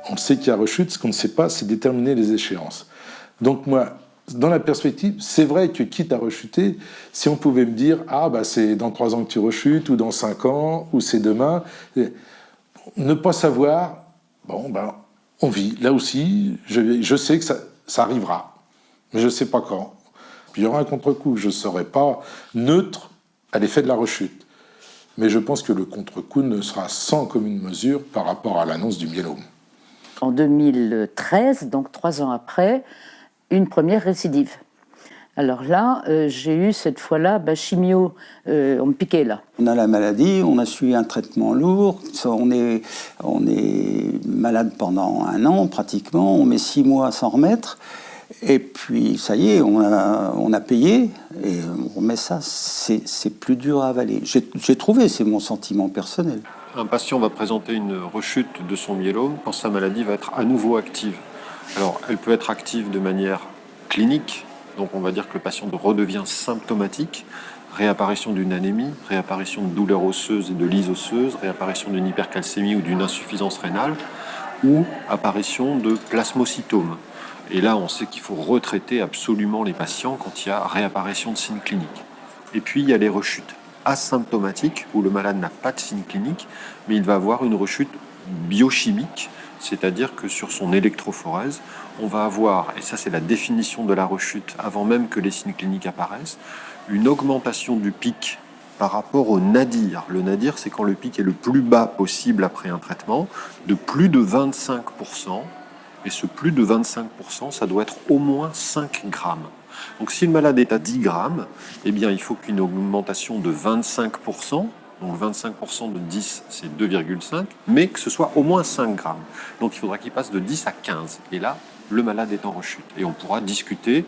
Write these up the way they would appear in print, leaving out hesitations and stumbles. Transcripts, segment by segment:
on sait qu'il y a rechute, ce qu'on ne sait pas, c'est déterminer les échéances. Donc moi, dans la perspective, c'est vrai que quitte à rechuter, si on pouvait me dire c'est dans 3 ans que tu rechutes, ou dans 5 ans, ou c'est demain, ne pas savoir, on vit. Là aussi, je sais que ça arrivera, mais je ne sais pas quand. Puis il y aura un contre-coup, je ne serai pas neutre à l'effet de la rechute. Mais je pense que le contre-coup ne sera sans commune mesure par rapport à l'annonce du myélome. En 2013, donc 3 ans après, une première récidive. Alors là, j'ai eu cette fois-là, chimio, on me piquait là. On a la maladie, on a suivi un traitement lourd, on est malade pendant 1 an pratiquement, on met 6 mois à s'en remettre, et puis ça y est, on a payé, et on remet ça, c'est plus dur à avaler. J'ai trouvé, c'est mon sentiment personnel. Un patient va présenter une rechute de son myélome quand sa maladie va être à nouveau active. Alors, elle peut être active de manière clinique, donc on va dire que le patient redevient symptomatique, réapparition d'une anémie, réapparition de douleurs osseuses et de lyses osseuses, réapparition d'une hypercalcémie ou d'une insuffisance rénale, ou apparition de plasmocytomes. Et là, on sait qu'il faut retraiter absolument les patients quand il y a réapparition de signes cliniques. Et puis, il y a les rechutes asymptomatiques, où le malade n'a pas de signes cliniques, mais il va avoir une rechute biochimique, c'est-à-dire que sur son électrophorèse, on va avoir, et ça c'est la définition de la rechute avant même que les signes cliniques apparaissent, une augmentation du pic par rapport au nadir. Le nadir, c'est quand le pic est le plus bas possible après un traitement, de plus de 25%, et ce plus de 25%, ça doit être au moins 5 grammes. Donc si le malade est à 10 grammes, eh bien il faut qu'une augmentation de 25%, donc 25% de 10, c'est 2,5, mais que ce soit au moins 5 grammes. Donc il faudra qu'il passe de 10 à 15. Et là, le malade est en rechute. Et on pourra discuter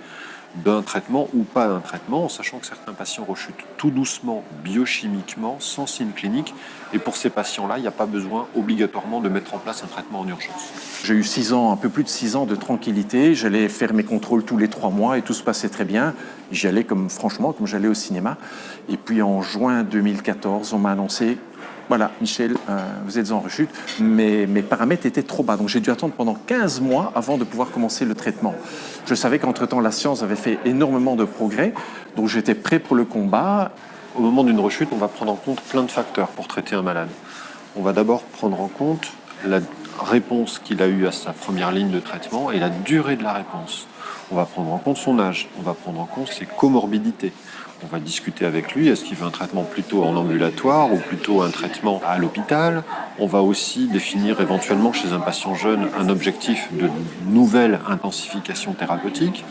d'un traitement ou pas d'un traitement, en sachant que certains patients rechutent tout doucement, biochimiquement, sans signe clinique. Et pour ces patients-là, il n'y a pas besoin obligatoirement de mettre en place un traitement en urgence. J'ai eu 6 ans, un peu plus de 6 ans de tranquillité. J'allais faire mes contrôles tous les 3 mois et tout se passait très bien. J'y allais comme j'allais au cinéma. Et puis en juin 2014, on m'a annoncé: voilà, Michel, vous êtes en rechute, mais mes paramètres étaient trop bas. Donc j'ai dû attendre pendant 15 mois avant de pouvoir commencer le traitement. Je savais qu'entre-temps, la science avait fait énormément de progrès, donc j'étais prêt pour le combat. Au moment d'une rechute, on va prendre en compte plein de facteurs pour traiter un malade. On va d'abord prendre en compte la réponse qu'il a eue à sa première ligne de traitement et la durée de la réponse. On va prendre en compte son âge, on va prendre en compte ses comorbidités. On va discuter avec lui, est-ce qu'il veut un traitement plutôt en ambulatoire ou plutôt un traitement à l'hôpital. On va aussi définir éventuellement chez un patient jeune un objectif de nouvelle intensification thérapeutique,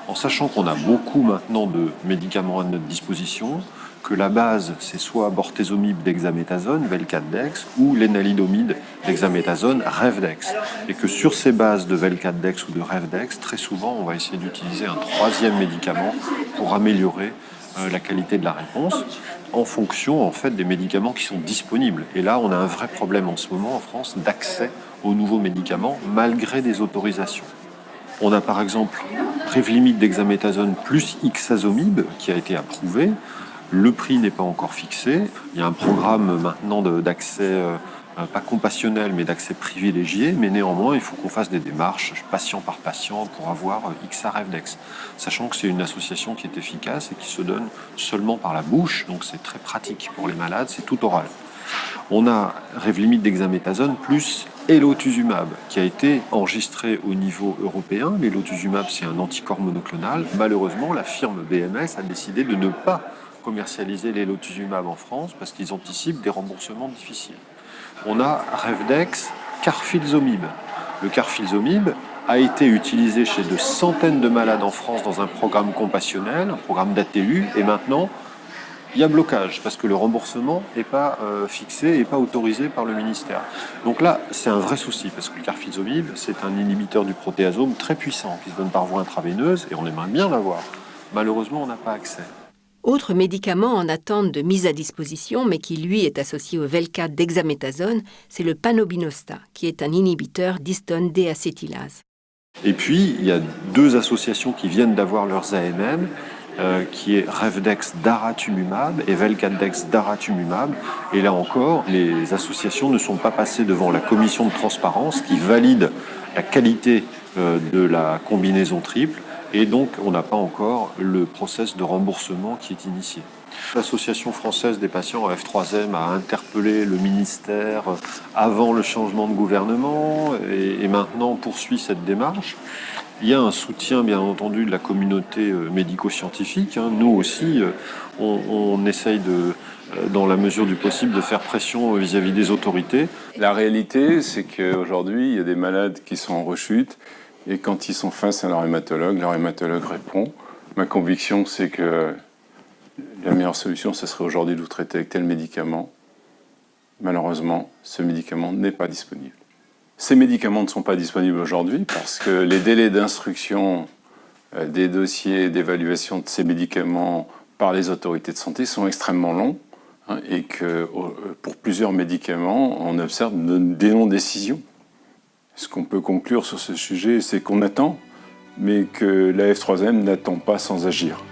en sachant qu'on a beaucoup maintenant de médicaments à notre disposition, que la base, c'est soit bortezomib dexaméthasone, Velcade-dex, ou l'énalidomide dexaméthasone, Revdex. Et que sur ces bases de Velcade-dex ou de Revdex, très souvent, on va essayer d'utiliser un 3e médicament pour améliorer la qualité de la réponse en fonction en fait des médicaments qui sont disponibles. Et là, on a un vrai problème en ce moment en France d'accès aux nouveaux médicaments malgré des autorisations. On a par exemple Revlimid dexaméthasone plus ixazomib qui a été approuvé. Le prix n'est pas encore fixé. Il y a un programme maintenant d'accès pas compassionnel, mais d'accès privilégié, mais néanmoins, il faut qu'on fasse des démarches patient par patient pour avoir XA-Revdex, sachant que c'est une association qui est efficace et qui se donne seulement par la bouche, donc c'est très pratique pour les malades, c'est tout oral. On a Revlimid dexaméthasone plus elotuzumab, qui a été enregistré au niveau européen. L'elotuzumab, c'est un anticorps monoclonal. Malheureusement, la firme BMS a décidé de ne pas commercialiser l'elotuzumab en France parce qu'ils anticipent des remboursements difficiles. On a Revdex carfilzomib. Le carfilzomib a été utilisé chez de centaines de malades en France dans un programme compassionnel, un programme d'ATU, et maintenant, il y a blocage parce que le remboursement n'est pas fixé et pas autorisé par le ministère. Donc là, c'est un vrai souci parce que le carfilzomib, c'est un inhibiteur du protéasome très puissant qui se donne par voie intraveineuse et on aimerait bien l'avoir. Malheureusement, on n'a pas accès. Autre médicament en attente de mise à disposition, mais qui lui est associé au Velcade dexaméthasone, c'est le Panobinostat, qui est un inhibiteur d'histone déacétylase. Et puis, il y a 2 associations qui viennent d'avoir leurs AMM qui est Revdex daratumumab et Velcadex daratumumab. Et là encore, les associations ne sont pas passées devant la commission de transparence qui valide la qualité de la combinaison triple. Et donc, on n'a pas encore le process de remboursement qui est initié. L'Association française des patients à F3M a interpellé le ministère avant le changement de gouvernement et maintenant poursuit cette démarche. Il y a un soutien, bien entendu, de la communauté médico-scientifique. Nous aussi, on essaye, dans la mesure du possible, de faire pression vis-à-vis des autorités. La réalité, c'est qu'aujourd'hui, il y a des malades qui sont en rechute et quand ils sont face à leur hématologue répond. Ma conviction, c'est que la meilleure solution, ce serait aujourd'hui de vous traiter avec tel médicament. Malheureusement, ce médicament n'est pas disponible. Ces médicaments ne sont pas disponibles aujourd'hui parce que les délais d'instruction des dossiers d'évaluation de ces médicaments par les autorités de santé sont extrêmement longs et que pour plusieurs médicaments, on observe des non-décisions. Ce qu'on peut conclure sur ce sujet, c'est qu'on attend, mais que la F3M n'attend pas sans agir.